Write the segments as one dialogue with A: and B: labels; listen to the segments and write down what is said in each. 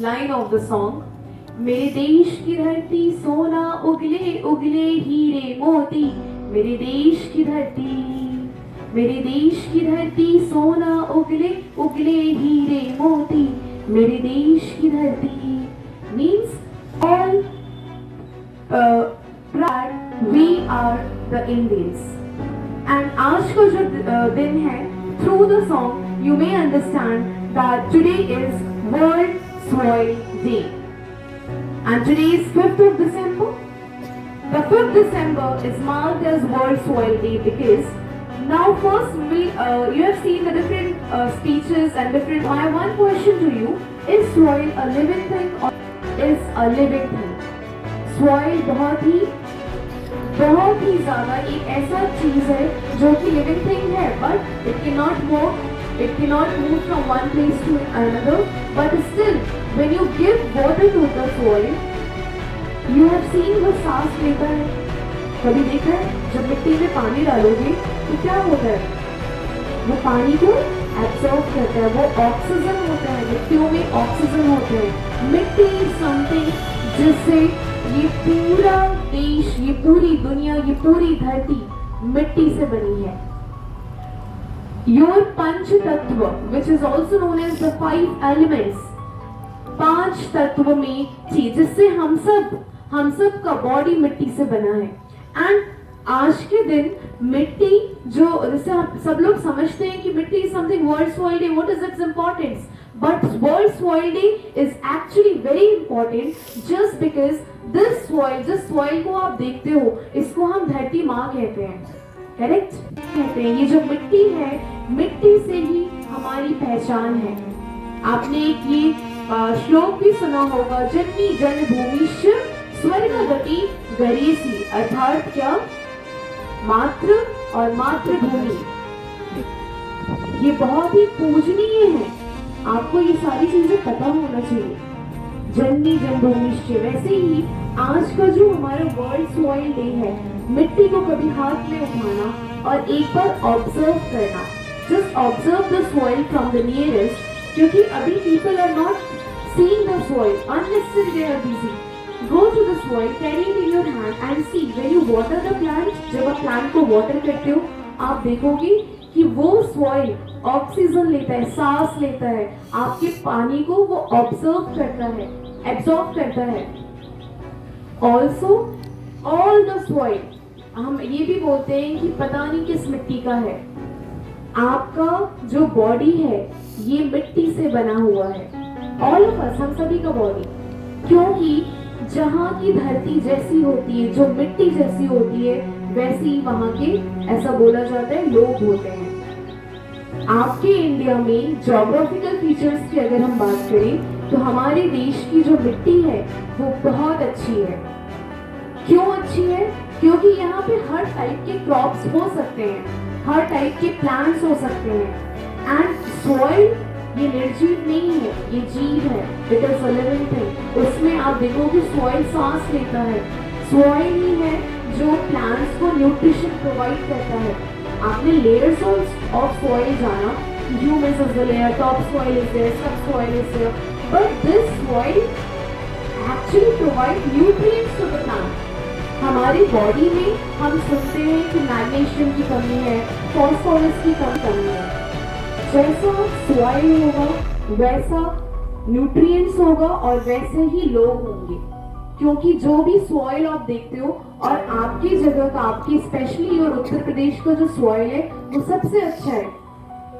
A: line of the song. मेरे देश की धरती सोना उगले उगले हीरे मोती, मेरे देश की धरती, मेरे देश की धरती सोना उगले उगले हीरे मोती, मेरे देश की धरती means all proud we are the Indians. And आज का जो दिन है, through the song you may understand that today is World Soil Day. And today is 5th of December. The 5th December is marked as World Soil Day because now first you have seen the different speeches and different. My one question to you: is soil a living thing or is a living thing? Soil बहुत ही ज़्यादा एक ऐसा चीज़ है जो कि living thing है, but it cannot walk. It cannot move from one place to another, but still, when you give water to the soil, you have seen वो सांस लेता है. कभी देखा है जब मिट्टी में पानी डालोगे तो क्या होता है? वो पानी को एब्सॉर्ब करता है, वो ऑक्सीजन होता है, मिट्टियों में ऑक्सीजन होते हैं. मिट्टी समथिंग जिससे ये पूरा देश, ये पूरी दुनिया, ये पूरी धरती मिट्टी से बनी है. Your पंच तत्व, which is also known as the 5 elements, 5 तत्व में थी जिससे हम सब का बॉडी मिट्टी से बना है. एंड आज के दिन मिट्टी जो जैसे आप सब लोग समझते हैं कि मिट्टी is something World Soil Day, what is its importance? But World Soil Day is actually very important just because this soil, जिस soil को आप देखते हो, इसको हम धरती माँ कहते हैं. करेक्ट कहते हैं. ये जो मिट्टी है, मिट्टी से ही हमारी पहचान है. आपने एक ये श्लोक भी सुना होगा, जन्मी जन्मभूमिश्च स्वर्गवती गरेसी, अर्थात क्या? मातृ और मातृभूमि ये बहुत ही पूजनीय है. आपको ये सारी चीजें पता होना चाहिए. जन्मी जन्मभूमिश्च. वैसे ही आज का जो हमारा वर्ल्ड सॉइल डे है, मिट्टी को कभी हाथ में उठाना और एक बार ऑब्जर्व करना. Just observe the soil from the nearest, क्योंकि अभी people are not seeing the soil, unnecessary they are busy. Go to the soil, carry it in your hand and see when you water the plant. जब आप plant को water करते हो, आप देखोगे कि वो सॉइल ऑक्सीजन लेता है, सांस लेता है, आपके पानी को वो ऑब्जर्व करता है, एब्जॉर्ब करता है. ऑल्सो ऑल द सॉइल, हम ये भी बोलते हैं कि पता नहीं किस मिट्टी का है. आपका जो बॉडी है ये मिट्टी से बना हुआ है. ऑल ऑफ अस, हम सभी का बॉडी, क्योंकि जहाँ की धरती जैसी होती है, जो मिट्टी जैसी होती है, वैसी वहाँ के, ऐसा बोला जाता है, लोग होते हैं. आपके इंडिया में ज्योग्राफिकल फीचर्स की अगर हम बात करें तो हमारे देश की जो मिट्टी है वो बहुत अच्छी है. क्यों अच्छी है? क्योंकि यहाँ पे हर टाइप के क्रॉप्स हो सकते हैं, हर टाइप के प्लांट्स हो सकते हैं. एंड सॉइल ये निर्जीव नहीं है, ये जीव है. It is a living thing. उसमें आप देखोगे सॉइल सांस लेता है. सॉइल ही है जो प्लांट्स को न्यूट्रिशन प्रोवाइड करता है. आपने लेयर्स ऑफ सॉइल जाना, humus is the layer, top soil is there, sub soil is there, but this soil actually provide nutrients to the plant. हमारी बॉडी में हम सुनते हैं कि मैग्नीशियम की कमी है, फॉस्फोरस की कमी है. जैसा सॉइल होगा वैसा न्यूट्रिएंट्स होगा और वैसे ही लोग होंगे. क्योंकि जो भी सॉइल आप देखते हो, और आपकी जगह का, आपकी स्पेशली और उत्तर प्रदेश का जो सॉइल है वो सबसे अच्छा है.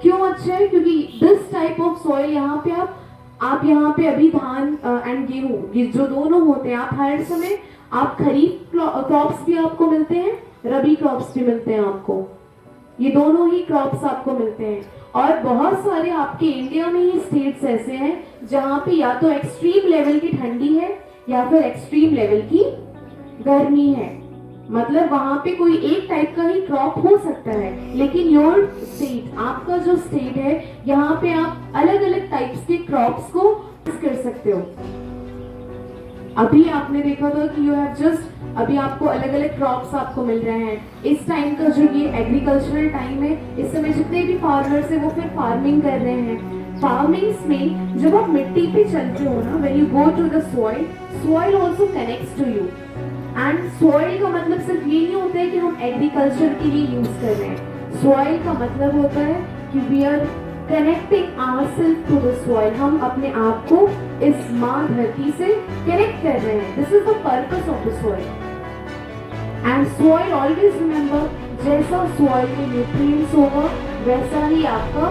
A: क्यों अच्छा है? क्योंकि दिस टाइप ऑफ सॉइल यहाँ पे आप यहाँ पे अभी धान एंड गेहूं, ये जो दोनों होते हैं, आप हर समय आप खरीफ क्रॉप्स भी आपको मिलते हैं, रबी क्रॉप्स भी मिलते हैं आपको. ये दोनों ही क्रॉप्स आपको मिलते हैं. और बहुत सारे आपके इंडिया में ही स्टेट्स ऐसे हैं जहाँ पे या तो एक्सट्रीम लेवल की ठंडी है या फिर एक्सट्रीम लेवल की गर्मी है. मतलब वहां पे कोई एक टाइप का ही क्रॉप हो सकता है, लेकिन योर स्टेट, आपका जो स्टेट है, यहाँ पे आप अलग अलग टाइप्स के क्रॉप्स को कर सकते हो. अभी आपने देखा था कि यू हैव जस्ट, अभी आपको अलग अलग क्रॉप्स आपको मिल रहे हैं. इस टाइम का जो ये एग्रीकल्चरल टाइम है, इस समय जितने भी फार्मर्स हैं वो फिर फार्मिंग कर रहे हैं. फार्मिंग्स में जब आप मिट्टी पे चलते हो ना, when you go to the soil, soil also connects to you. And soil का मतलब सिर्फ ये नहीं होता है कि हम एग्रीकल्चर के लिए यूज कर रहे हैं. soil का मतलब होता है कि we are connecting ourselves to the soil. हम अपने आप को इस माँ धरती से कनेक्ट कर रहे हैं. This is the purpose of the soil. And soil, always remember, जैसा soil में nutrients होगा वैसा ही आपका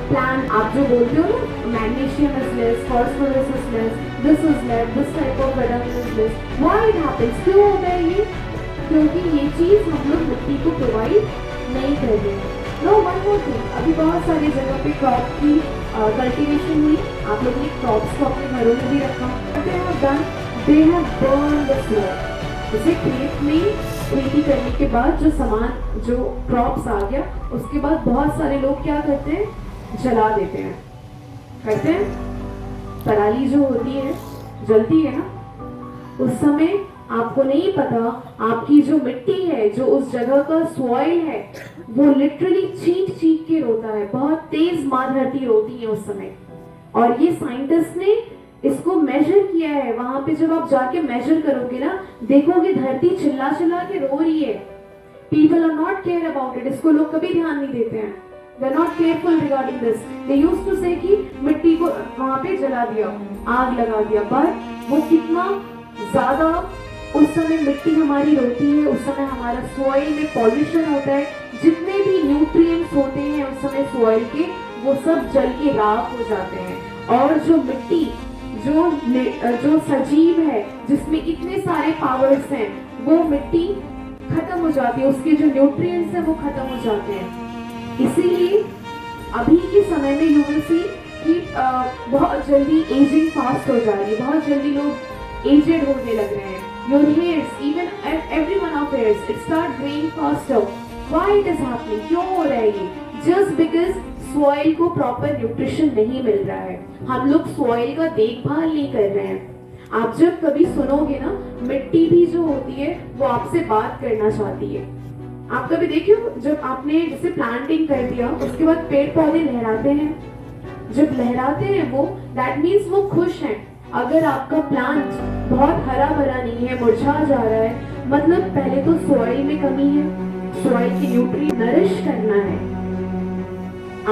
A: प्लांट. आप जो बोलते हो ना, magnesium is less, phosphorus is less, this is less, this type of vitamin is less. Why it happens? क्यों होता है ये? क्योंकि ये चीज हम लोग मिट्टी को प्रोवाइड नहीं कर रहे हैं. नो, वन मोर थिंग, अभी बहुत सारी जगह पे क्रॉप की कल्टीवेशन हुई. आप लोगों ने क्रॉप्स को अपने घरों में भी रखा. They have burn the soil. जैसे खेत में खेती करने के बाद जो सामान, जो क्रॉप्स आ गया, उसके बाद बहुत सारे लोग क्या करते हैं, जला देते हैं. करते हैं. पराली जो होती है, जलती है ना, उस समय आपको नहीं पता आपकी जो मिट्टी है, जो उस जगह का सॉइल है, वो लिटरली चीख चीख के रोता है. बहुत तेज माँ धरती रोती है उस समय. और ये साइंटिस्ट ने इसको मेजर किया है. वहां पे जब आप जाके मेजर करोगे ना, देखोगे धरती चिल्ला चिल्ला के रो रही है. People are not care about it. इसको लोग कभी ध्यान नहीं देते हैं. They are not careful regarding this. They used to say कि मिट्टी को वहां पे जला दिया, आग लगा दिया. पर वो कितना ज्यादा उस समय मिट्टी हमारी रोती है. उस समय हमारा सॉइल में पॉल्यूशन होता है. जितने भी न्यूट्रिएंट्स होते हैं उस समय सॉइल के, वो सब जल के राख हो जाते हैं. और जो मिट्टी, जो सजीव है, जिसमें इतने सारे पावर्स हैं, वो मिट्टी खत्म हो जाती है. उसके जो न्यूट्रिएंट्स हैं वो खत्म हो जाते हैं. इसीलिए अभी के समय में यू विल सी कि बहुत जल्दी एजिंग फास्ट हो जा रही है. बहुत जल्दी लोग एजेड होने लग रहे हैं. Your hairs, even everyone of hairs, it start growing faster. Why it is happening? क्यों हो रहा है ये? जस्ट बिकॉज सॉइल को प्रॉपर न्यूट्रिशन नहीं मिल रहा है. हम लोग सॉइल का देखभाल नहीं कर रहे हैं. आप जब कभी सुनोगे ना, मिट्टी भी जो होती है वो आपसे बात करना चाहती है. आप कभी देखियो, जब आपने जैसे प्लांटिंग कर दिया, उसके बाद पेड़ पौधे लहराते हैं. जब लहराते हैं वो, दैट मीन्स वो खुश हैं. अगर आपका प्लांट बहुत हरा भरा नहीं है, मुरझा जा रहा है, मतलब पहले तो सॉइल में कमी है. सॉइल की न्यूट्रिएंट नरिश करना है.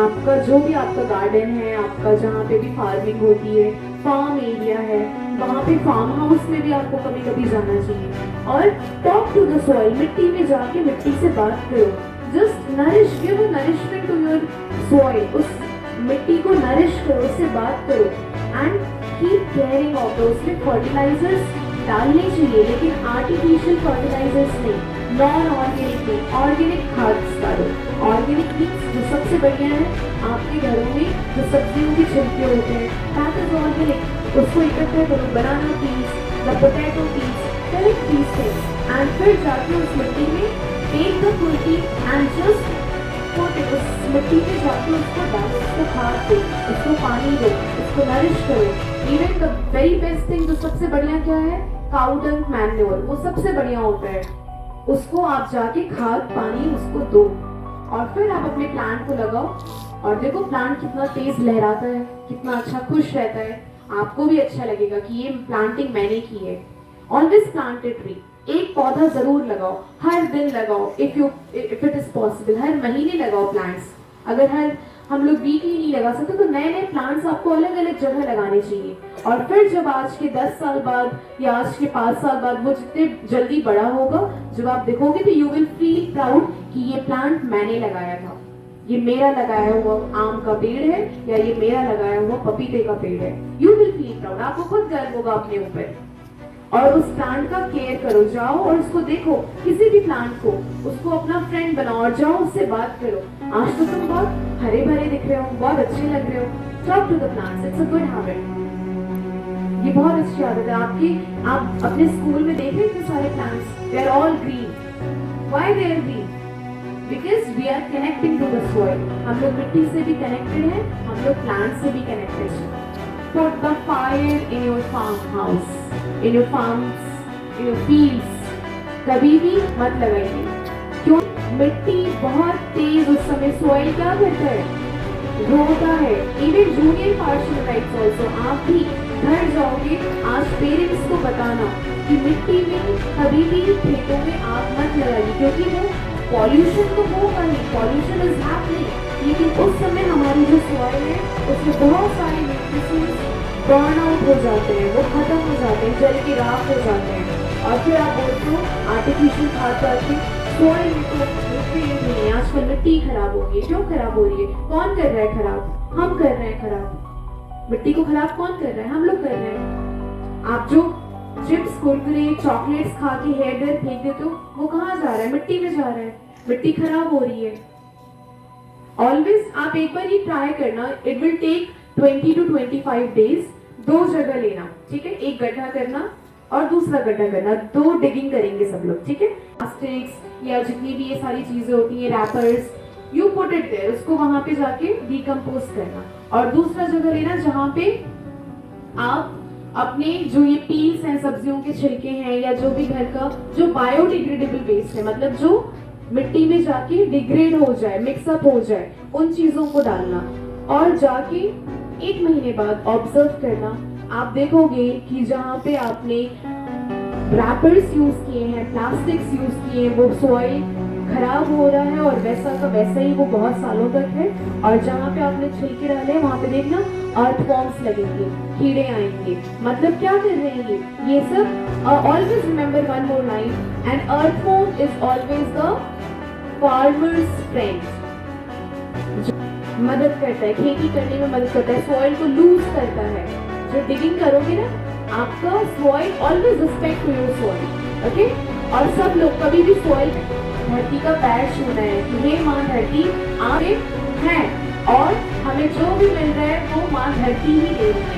A: आपका जो भी आपका गार्डन है, आपका जहाँ पे भी फार्मिंग होती है, फार्म एरिया है, वहाँ पे फार्म हाउस में भी आपको कभी कभी जाना चाहिए. और टॉक टू द सॉइल. मिट्टी में जाके मिट्टी से बात करो. Just nourish, give a nourishment to your soil. उस मिट्टी को नरिश करो, उससे बात करो. And keep caring of. उसमें फर्टिलाइजर्स डालने चाहिए, लेकिन आर्टिफिशियल फर्टिलाइजर्स नहीं, नॉन ऑर्गेनिक नहीं. ऑर्गेनिक खाद डालो. ऑर्गेनिक मीन्स जो सबसे बढ़िया है, आपके घरों में जो सब्जियों के छिलके होते हैं, दैट इज ऑर्गेनिक. उसको इकट्ठा करो. Banana piece, the potato piece, collect these things. And फिर जाके उस मिट्टी में टेक द खुरपी एंड जस्ट पुट इट. उस मिट्टी में जाके उसको डालो, उसको खाद दो, उसको पानी दो, उसको नरिश करो. Even the very best thing, जो सबसे बढ़िया क्या है, काउ डंग मैन्योर, वो सबसे बढ़िया होता है. उसको आप जाके खाद पानी उसको दो, और फिर आप अपने प्लांट को लगाओ. और देखो प्लांट कितना तेज लहराता है, कितना अच्छा खुश रहता है. आपको भी अच्छा लगेगा कि ये प्लांटिंग मैंने की है. Always plant a tree. एक पौधा जरूर लगाओ, हर दिन लगाओ. इफ इट इज पॉसिबल हर महीने लगाओ प्लांट्स. अगर हम लोग वीकली नहीं लगा सकते, तो नए नए प्लांट्स आपको अलग अलग जगह लगाने चाहिए. और फिर जब आज के 10 साल बाद या आज के 5 साल बाद वो जितने जल्दी बड़ा होगा, जब आप देखोगे, तो यू विल फील प्राउड कि ये प्लांट मैंने लगाया था, ये मेरा लगाया हुआ आम का पेड़ है, या ये मेरा लगाया हुआ पपीते का पेड़ है. You will feel proud. आपको खुद गर्व होगा अपने ऊपर. और उस प्लांट का केयर करो. जाओ और उसको देखो, किसी भी प्लांट को, उसको अपना फ्रेंड बनाओ और जाओ उससे बात करो. आज तो तुम बहुत हरे भरे दिख रहे हो, बहुत अच्छे लग रहे हो. Talk to the plants. It's a good habit. ये बहुत अच्छी आदत है आपकी. आप अपने स्कूल में देख रहे इतने सारे plants, they are all green. Why they are green? Because we are connecting to the soil. हम लोग मिट्टी से भी कनेक्टेड हैं, हम लोग प्लांट से भी कनेक्टेड हैं. Put the fire in your farmhouse, in your farms, in your fields. कभी भी मत लगाइए. क्यों? मिट्टी बहुत तेज, उस समय सॉइल क्या करता है, ग्रो होता है। Even junior partial rights also, आप भी घर जाओगे आज पेरेंट्स को बताना कि मिट्टी में कभी भी खेतों में आग मत लगाइए, क्योंकि वो पॉल्यूशन तो होगा ही, पॉल्यूशन इज हैपनिंग, लेकिन उस समय हमारी जो सॉइल है उसमें बहुत सारे न्यूट्रिशंस बर्न आउट हो जाते हैं, वो खत्म हो जाते हैं, जल के राख हो जाते हैं। और फिर आप बोलते हो आर्टिफिशियल खाद डाल के सॉइल में तो न्यूट्रिएंट नहीं है। आजकल मिट्टी खराब हो रही है, क्यों खराब हो रही है? कौन कर रहा है खराब? हम कर रहे हैं खराब। मिट्टी को खराब कौन कर रहा है? हम लोग कर रहे हैं। आप जो चिप्स, कुरकुरे, चॉकलेट्स खा के हेयर ड्रायर फेंक देते हो, वो कहाँ जा रहा है? मिट्टी में जा रहा है, मिट्टी खराब हो रही है। ऑलवेज आप एक बार ये ट्राई करना, it will take 20 to 25 days, 2 जगह लेना, ठीक है? एक गड्ढा करना और दूसरा गड्ढा करना, 2 डिगिंग करेंगे सब लोग, ठीक है? प्लास्टिक्स या जितनी भी ये सारी चीजें होती हैं, wrappers, you put it there, उसको वहां पे जाके डिकम्पोज करना। और दूसरा जगह लेना जहां पे आप अपने जो ये पील्स हैं, सब्जियों के छिलके हैं, या जो भी घर का जो बायोडिग्रेडेबल वेस्ट है, मतलब जो मिट्टी में जाके डिग्रेड हो जाए, मिक्सअप हो जाए, उन चीजों को डालना। और जाके 1 महीने बाद ऑब्जर्व करना, आप देखोगे कि जहाँ पे आपने रैपर्स यूज किए हैं, प्लास्टिक्स यूज किए हैं, वो सॉइल खराब हो रहा है और वैसा का वैसा ही वो बहुत सालों तक है। और जहाँ पे आपने छिलके डाले वहाँ पे देखना अर्थवॉर्म्स लगेंगे, कीड़े आएंगे। मतलब क्या कर रहे हैं ये सब? Always remember one more line, and earthworm is always the farmers friend. मदद करता है, खेती करने में मदद करता है, सॉइल को लूज करता है। जो डिगिंग करोगे ना, आपका soil, always respect to your soil, okay? और सब लोग कभी भी सॉइल, धरती का पैर छूना है कि हे माँ धरती आप हैं, और हमें जो भी मिल रहा है वो माँ धरती ही दे रही है।